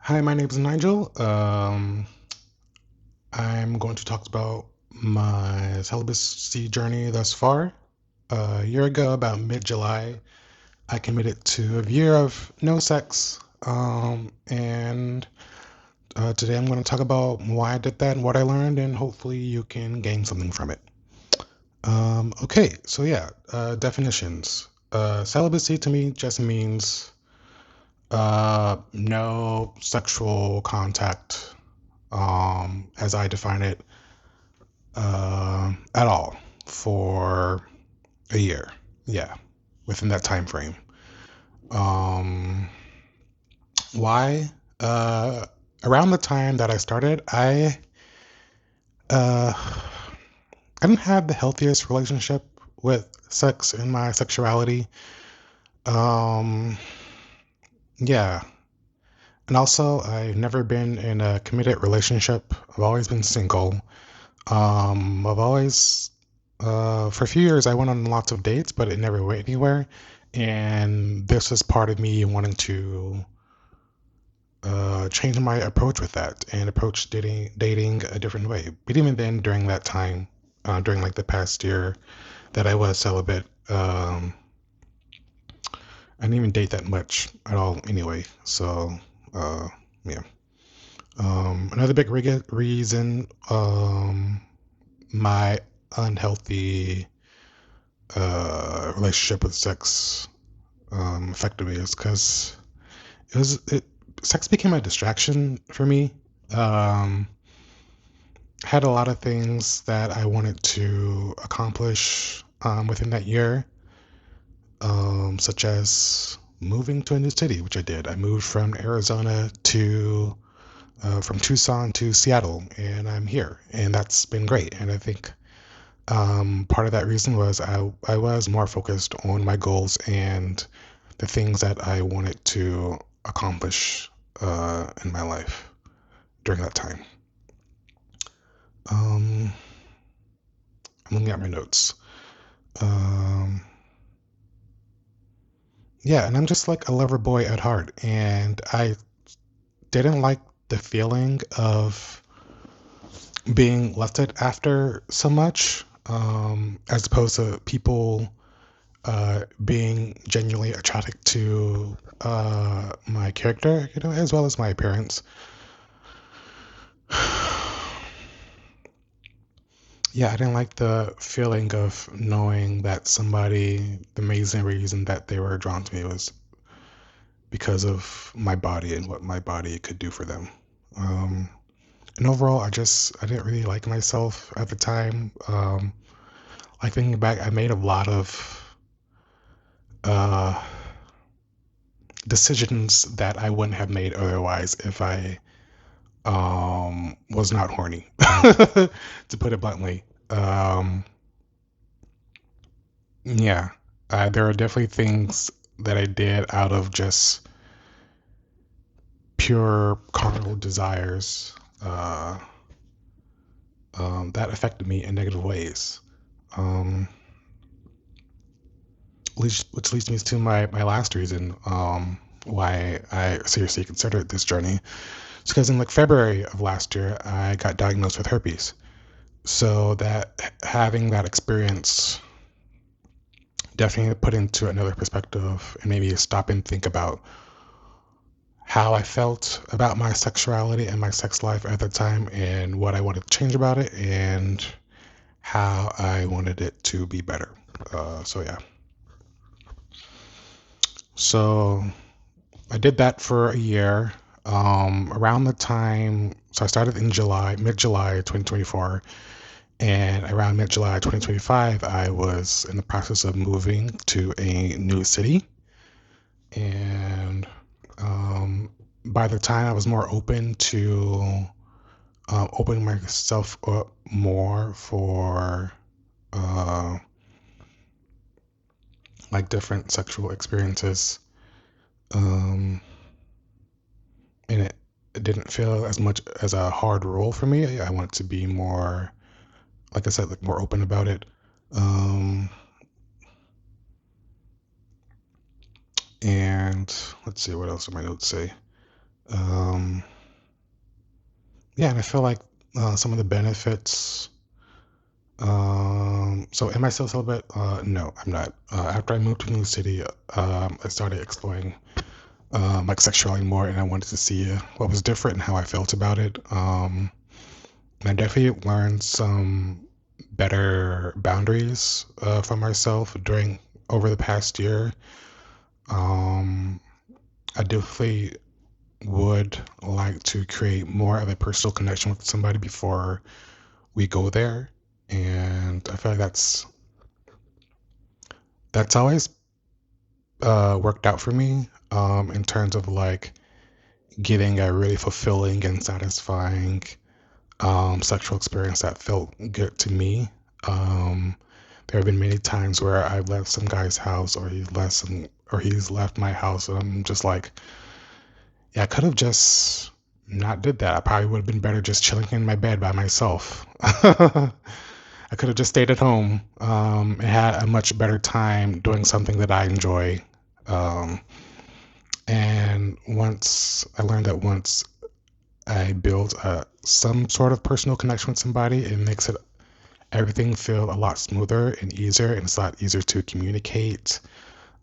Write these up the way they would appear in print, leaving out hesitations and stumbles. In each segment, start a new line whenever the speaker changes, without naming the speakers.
Hi, my name is Nigel. I'm going to talk about my celibacy journey thus far. A year ago, about mid-July, I committed to a year of no sex. And today I'm going to talk about why I did that and what I learned, and hopefully you can gain something from it. Okay, so yeah, definitions. Celibacy to me just means no sexual contact as I define it, at all for a year. Yeah, within that time frame. Um, why? Uh, Around the time that I started, uh, I didn't have the healthiest relationship with sex and my sexuality. Um, yeah, and also I've never been in a committed relationship. I've always been single. I've always, for a few years, I went on lots of dates, but it never went anywhere. And this is part of me wanting to change my approach with that and approach dating a different way. But even then, during that time, during like the past year that I was celibate, I didn't even date that much at all anyway. So, yeah. Another big reason, my unhealthy relationship with sex affected me is because it sex became a distraction for me. Um, had a lot of things that I wanted to accomplish within that year, such as moving to a new city, which I did. I moved from Arizona to from Tucson to Seattle, and I'm here, and that's been great. And I think part of that reason was I was more focused on my goals and the things that I wanted to accomplish in my life during that time. Um, I'm looking at my notes. Um, yeah, and I'm just like a lover boy at heart, and I didn't like the feeling of being left it after so much, as opposed to people being genuinely attracted to my character, as well as my appearance. Yeah, I didn't like the feeling of knowing that somebody, the amazing reason that they were drawn to me was because of my body and what my body could do for them. Um, and overall, I didn't really like myself at the time. Like thinking back, I made a lot of uh, decisions that I wouldn't have made otherwise if I was not horny, to put it bluntly. Yeah, there are definitely things that I did out of just pure carnal desires, uh, that affected me in negative ways. Um, which leads me to my last reason, why I seriously considered this journey. It's because in like February of last year, I got diagnosed with herpes. So that having that experience definitely put into another perspective and maybe stop and think about how I felt about my sexuality and my sex life at the time and what I wanted to change about it and how I wanted it to be better. So yeah. So I did that for a year. Around the time, so I started in July, mid-July 2024, and around mid-July 2025, I was in the process of moving to a new city. And by the time I was more open to opening myself up more for uh, like different sexual experiences, um, and it didn't feel as much as a hard role for me. I wanted to be more, like I said, like more open about it. Um, and let's see, what else do my notes say? Um, yeah, and I feel like some of the benefits. So am I still celibate? No, I'm not. After I moved to a new city, I started exploring like sexuality more, and I wanted to see what was different and how I felt about it. And I definitely learned some better boundaries for myself during over the past year. Um, I definitely would like to create more of a personal connection with somebody before we go there, and I feel like that's always worked out for me in terms of like getting a really fulfilling and satisfying sexual experience that felt good to me. Um, there have been many times where I've left some guy's house or he's left my house and I'm just like, yeah, I could have just not did that. I probably would have been better just chilling in my bed by myself. I could have just stayed at home and had a much better time doing something that I enjoy. Um, and once I learned that once I build some sort of personal connection with somebody, it makes it everything feel a lot smoother and easier, and it's a lot easier to communicate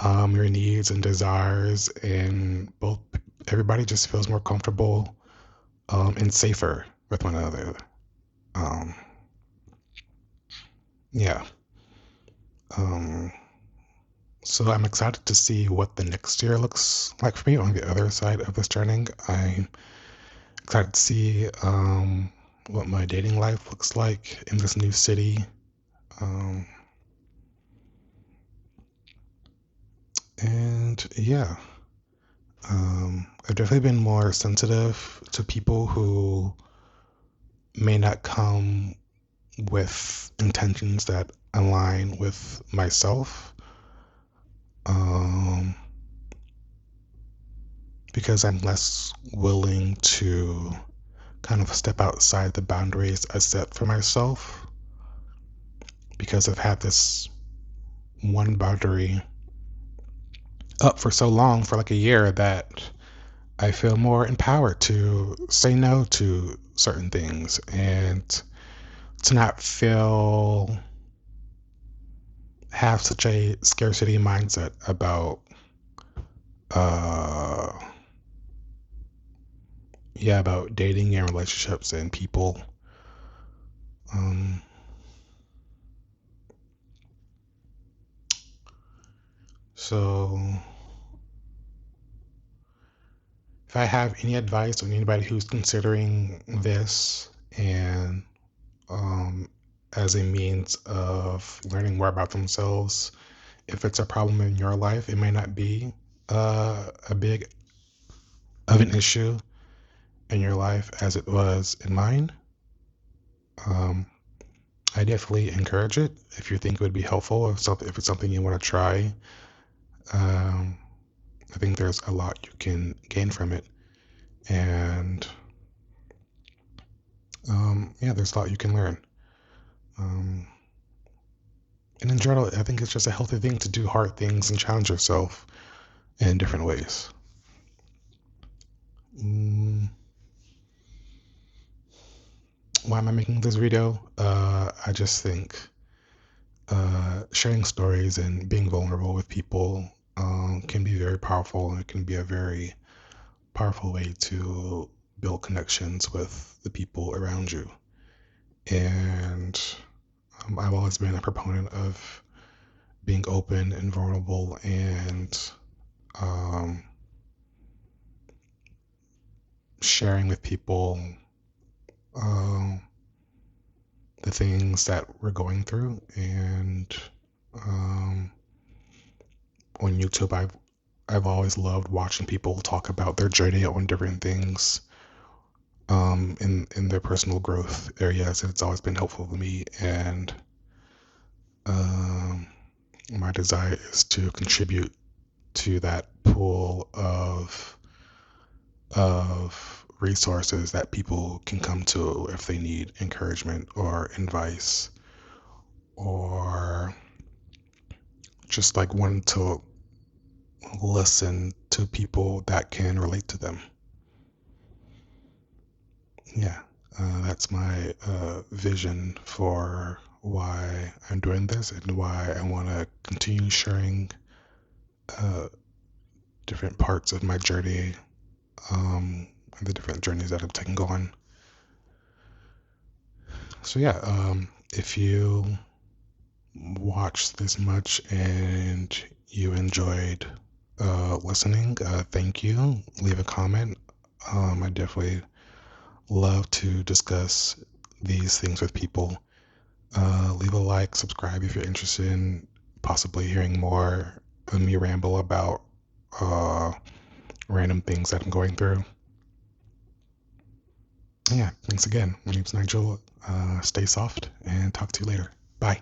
your needs and desires, and both everybody just feels more comfortable and safer with one another. Um, yeah. Um, so I'm excited to see what the next year looks like for me on the other side of this journey. I'm excited to see what my dating life looks like in this new city. Um, and yeah, I've definitely been more sensitive to people who may not come with intentions that align with myself. Um, because I'm less willing to kind of step outside the boundaries I set for myself because I've had this one boundary up for so long, for like a year, that I feel more empowered to say no to certain things and to not feel have such a scarcity mindset about uh yeah, about dating and relationships and people. Um so if I have any advice on anybody who's considering this and um as a means of learning more about themselves, if it's a problem in your life, it may not be a big of an issue in your life as it was in mine. Um, I definitely encourage it if you think it would be helpful, if it's something you want to try. Um, I think there's a lot you can gain from it, and yeah, there's a lot you can learn. Um, and in general, I think it's just a healthy thing to do hard things and challenge yourself in different ways. Mm, why am I making this video? I just think sharing stories and being vulnerable with people can be very powerful, and it can be a very powerful way to build connections with the people around you. And I've always been a proponent of being open and vulnerable and um, sharing with people um, the things that we're going through. And um, on YouTube, I've always loved watching people talk about their journey on different things in their personal growth areas. And it's always been helpful to me. And um, my desire is to contribute to that pool of resources that people can come to if they need encouragement or advice or just like wanting to listen to people that can relate to them. Yeah, that's my vision for why I'm doing this and why I want to continue sharing uh, different parts of my journey, and the different journeys that I've taken going. So yeah, if you watched this much and you enjoyed listening, thank you. Leave a comment. I definitely love to discuss these things with people. Leave a like, subscribe if you're interested in possibly hearing more of me ramble about uh, random things that I'm going through. Yeah, thanks again. My name's Nigel. Stay soft and talk to you later. Bye.